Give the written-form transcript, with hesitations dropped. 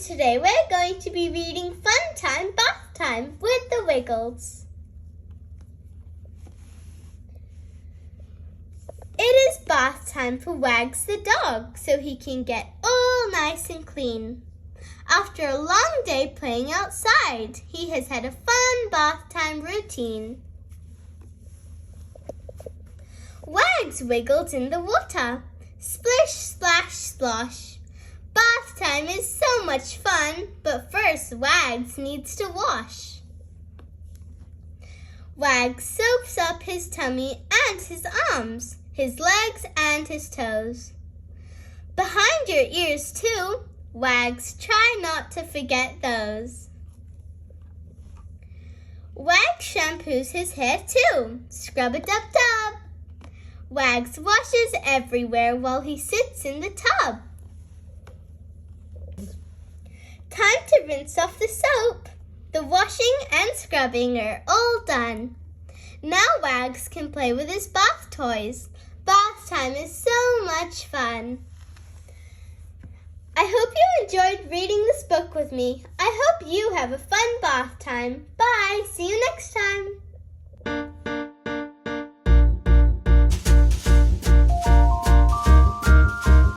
Today we're going to be reading Funtime Bath Time with the Wiggles. It is bath time for Wags the dog, so he can get all nice and clean. After a long day playing outside, he has had a fun bath time routine. Wags wiggled in the water. Splish, splash, slosh. Bath time is so much fun, but first Wags needs to wash. Wags soaps up his tummy and his arms, his legs and his toes. Behind your ears too. Wags, try not to forget those. Wags shampoos his hair too. Scrub-a-dub-dub. Wags washes everywhere while he sits in the tub. Time to rinse off the soap. The washing and scrubbing are all done. Now Wags can play with his bath toys. Bath time is so much fun. I hope you enjoyed reading this book with me. I hope you have a fun bath time. Bye. See you next time.